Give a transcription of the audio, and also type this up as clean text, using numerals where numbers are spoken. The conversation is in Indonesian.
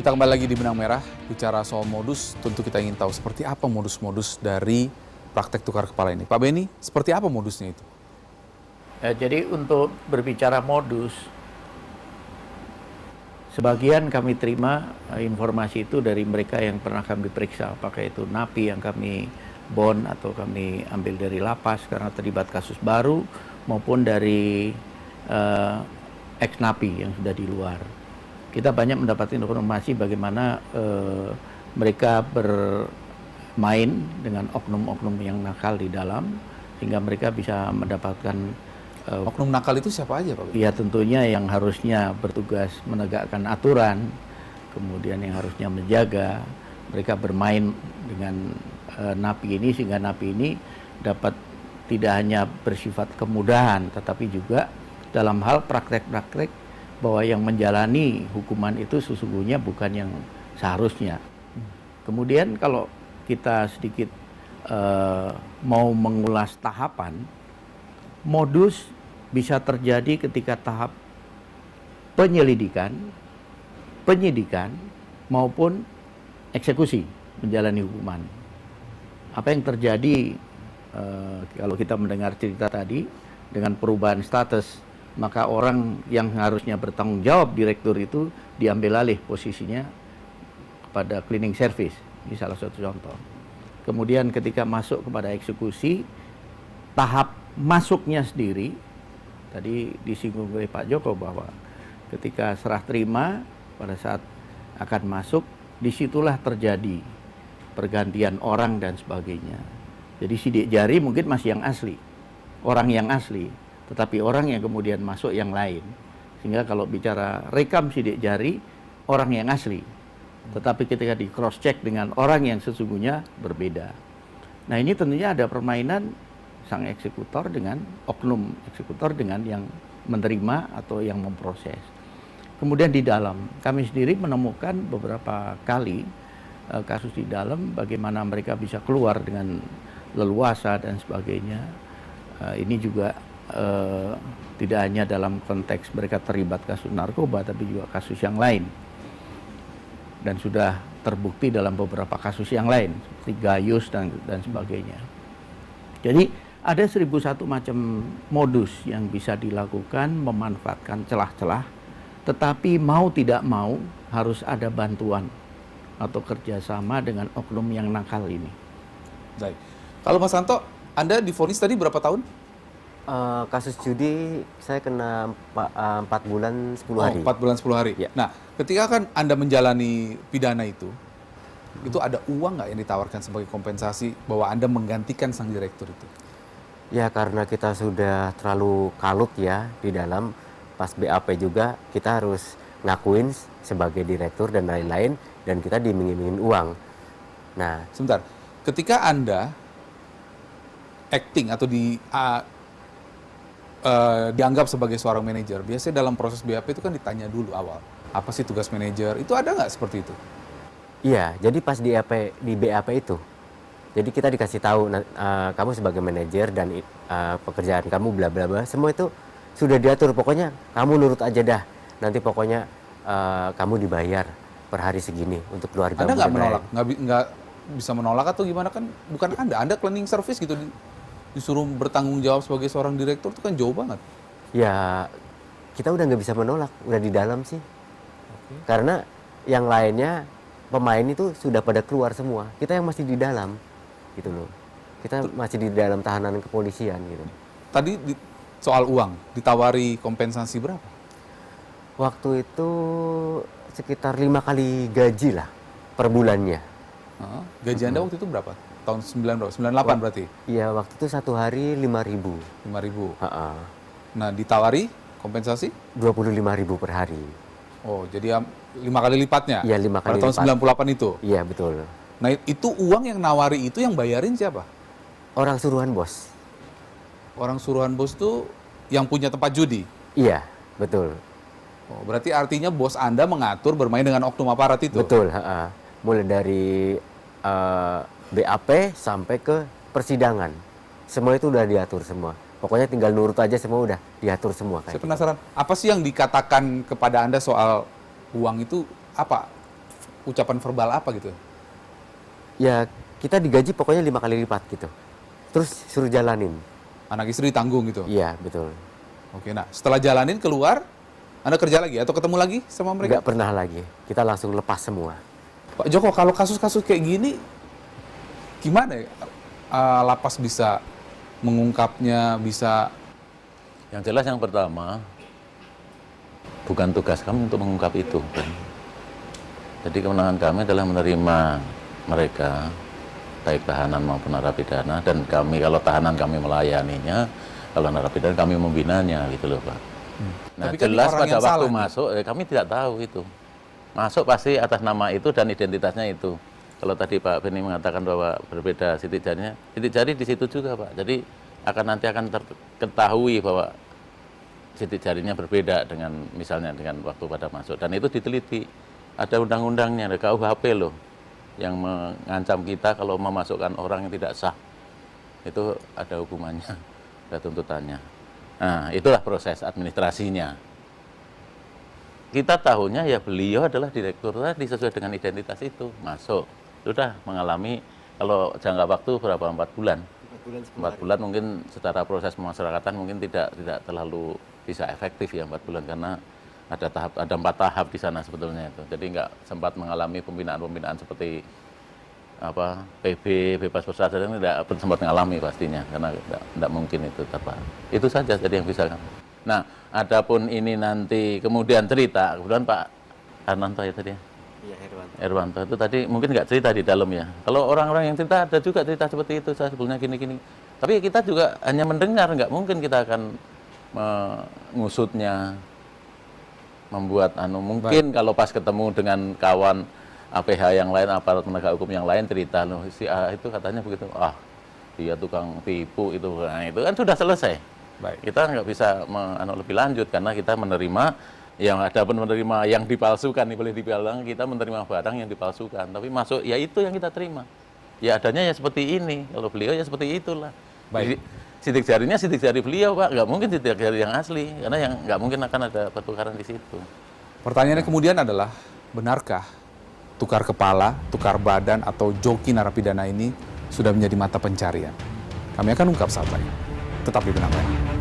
Kita kembali lagi di Benang Merah, bicara soal modus, tentu kita ingin tahu seperti apa modus-modus dari praktek tukar kepala ini. Pak Beni, seperti apa modusnya itu? Jadi untuk berbicara modus, sebagian kami terima informasi itu dari mereka yang pernah kami periksa, apakah itu napi yang kami bond atau kami ambil dari lapas karena terlibat kasus baru, maupun dari ex-napi yang sudah di luar. Kita banyak mendapatkan informasi bagaimana mereka bermain dengan oknum-oknum yang nakal di dalam, sehingga mereka bisa mendapatkan Oknum nakal itu siapa aja, Pak? ya tentunya yang harusnya bertugas menegakkan aturan, kemudian yang harusnya menjaga, mereka bermain dengan napi ini sehingga napi ini dapat tidak hanya bersifat kemudahan, tetapi juga dalam hal praktek-praktek bahwa yang menjalani hukuman itu sesungguhnya bukan yang seharusnya. Kemudian kalau kita sedikit mau mengulas tahapan, modus bisa terjadi ketika tahap penyelidikan, penyidikan, maupun eksekusi menjalani hukuman. Apa yang terjadi kalau kita mendengar cerita tadi dengan perubahan status, maka orang yang harusnya bertanggung jawab direktur itu diambil alih posisinya kepada cleaning service, ini salah satu contoh. Kemudian ketika masuk kepada eksekusi, tahap masuknya sendiri, tadi disinggung oleh Pak Joko bahwa ketika serah terima pada saat akan masuk, disitulah terjadi pergantian orang dan sebagainya. Jadi sidik jari mungkin masih yang asli, orang yang asli, tetapi orang yang kemudian masuk yang lain. Sehingga kalau bicara rekam sidik jari, orang yang asli, tetapi ketika di cross check dengan orang yang sesungguhnya berbeda. Nah ini tentunya ada permainan sang eksekutor dengan oknum eksekutor dengan yang menerima atau yang memproses. Kemudian di dalam, kami sendiri menemukan beberapa kali kasus di dalam bagaimana mereka bisa keluar dengan leluasa dan sebagainya. Ini juga tidak hanya dalam konteks mereka terlibat kasus narkoba, tapi juga kasus yang lain. Dan sudah terbukti dalam beberapa kasus yang lain, seperti Gayus dan sebagainya. Jadi ada 1001 macam modus yang bisa dilakukan memanfaatkan celah-celah, tetapi mau tidak mau harus ada bantuan atau kerjasama dengan oknum yang nakal ini. Baik. Kalau Mas Santo, Anda divonis tadi berapa tahun? Kasus judi saya kena 4 bulan 10 hari. 4 bulan 10 hari. Ya. Nah, ketika kan Anda menjalani pidana itu ada uang nggak yang ditawarkan sebagai kompensasi bahwa Anda menggantikan sang direktur itu? Ya karena kita sudah terlalu kalut ya di dalam, pas BAP juga kita harus ngakuin sebagai direktur dan lain-lain, dan kita diiming-imingin uang. Nah, Sebentar, ketika Anda acting atau dianggap sebagai seorang manajer, biasanya dalam proses BAP itu kan ditanya dulu awal, apa sih tugas manajer? Itu ada nggak seperti itu? iya, jadi pas di BAP itu, jadi kita dikasih tahu kamu sebagai manajer dan pekerjaan kamu bla bla bla, semua itu sudah diatur. Pokoknya kamu nurut aja dah. Nanti pokoknya kamu dibayar per hari segini untuk keluarga. Anda nggak menolak, nggak bisa menolak atau gimana? Kan bukan Anda cleaning service gitu, disuruh bertanggung jawab sebagai seorang direktur itu kan jauh banget. Ya kita udah nggak bisa menolak, udah di dalam sih. Karena yang lainnya pemain itu sudah pada keluar semua, kita yang masih di dalam gitu loh. Kita masih di dalam tahanan kepolisian gitu. Tadi soal uang, ditawari kompensasi berapa? Waktu itu sekitar 5 kali gaji lah per bulannya. Gaji Anda waktu itu berapa? Tahun 98 berarti? Iya, waktu itu satu hari 5.000. 5.000. Ha-ha. Nah, ditawari kompensasi? 25.000 per hari. Oh, jadi 5 kali lipatnya? Iya, 5 kali pada tahun lipat. 98 itu? Iya, betul. Nah, itu uang yang nawari itu yang bayarin siapa? Orang suruhan bos. Orang suruhan bos itu yang punya tempat judi? Iya, betul. Oh, berarti artinya bos Anda mengatur bermain dengan oknum aparat itu? Betul, ha-ha. Mulai dari BAP sampai ke persidangan. Semua itu udah diatur semua. Pokoknya tinggal nurut aja, semua udah diatur semua. Saya penasaran, apa sih yang dikatakan kepada Anda soal uang itu apa? ucapan verbal apa gitu? Ya kita digaji pokoknya 5 kali lipat gitu. Terus suruh jalanin. Anak istri ditanggung gitu? Iya betul. Oke, nah setelah jalanin keluar, Anda kerja lagi atau ketemu lagi sama mereka? Nggak pernah lagi. Kita langsung lepas semua. Pak Joko, kalau kasus-kasus kayak gini, gimana ya lapas bisa mengungkapnya, bisa... Yang jelas yang pertama, bukan tugas kami untuk mengungkap itu. Kan? Jadi kewenangan kami adalah menerima mereka, baik tahanan maupun narapidana, dan kami kalau tahanan kami melayaninya, kalau narapidana kami membinanya gitu loh Pak. Nah Tapi kan jelas orang pada yang waktu salah nih. masuk, kami tidak tahu itu. Masuk pasti atas nama itu dan identitasnya itu. Kalau tadi Pak Beni mengatakan bahwa berbeda sidik jarinya, sidik jari di situ juga Pak. Jadi nanti akan terketahui bahwa sidik jarinya berbeda dengan misalnya dengan waktu pada masuk, dan itu diteliti. Ada undang-undangnya, ada KUHP loh yang mengancam kita kalau memasukkan orang yang tidak sah, itu ada hukumannya, ada tuntutannya. Nah itulah proses administrasinya. Kita tahunya ya beliau adalah direktur tadi sesuai dengan identitas itu, masuk sudah mengalami kalau jangka waktu berapa 4 bulan. 4 bulan mungkin secara proses pemasyarakatan mungkin tidak terlalu bisa efektif ya 4 bulan karena ada 4 tahap di sana sebetulnya itu. Jadi nggak sempat mengalami pembinaan seperti apa PB, bebas bersyarat, tidak sempat mengalami pastinya karena tidak mungkin itu tepat. Itu saja jadi yang bisa. Nah, adapun ini nanti kemudian cerita, kemudian Pak Arnanto ya tadi ya. Iya, Herwanto itu tadi mungkin nggak cerita di dalam ya. Kalau orang-orang yang cerita ada juga cerita seperti itu, saya sebelumnya gini-gini. Tapi kita juga hanya mendengar, nggak mungkin kita akan mengusutnya, membuat mungkin kalau pas ketemu dengan kawan APH yang lain, aparat penegak hukum yang lain cerita loh si A itu katanya begitu, dia tukang tipu itu, nah, itu kan sudah selesai. Baik. Kita nggak bisa lebih lanjut karena kita menerima yang ada pun menerima yang dipalsukan, ini boleh dibilang kita menerima barang yang dipalsukan, tapi masuk ya itu yang kita terima. Ya adanya ya seperti ini, kalau beliau ya seperti itulah. Baik. Sidik jarinya sidik jari beliau Pak, nggak mungkin sidik jari yang asli, karena yang nggak mungkin akan ada pertukaran di situ. Pertanyaannya kemudian adalah, benarkah tukar kepala, tukar badan, atau joki narapidana ini sudah menjadi mata pencarian? Kami akan ungkap saat lagi. Tetap di Benang Merah.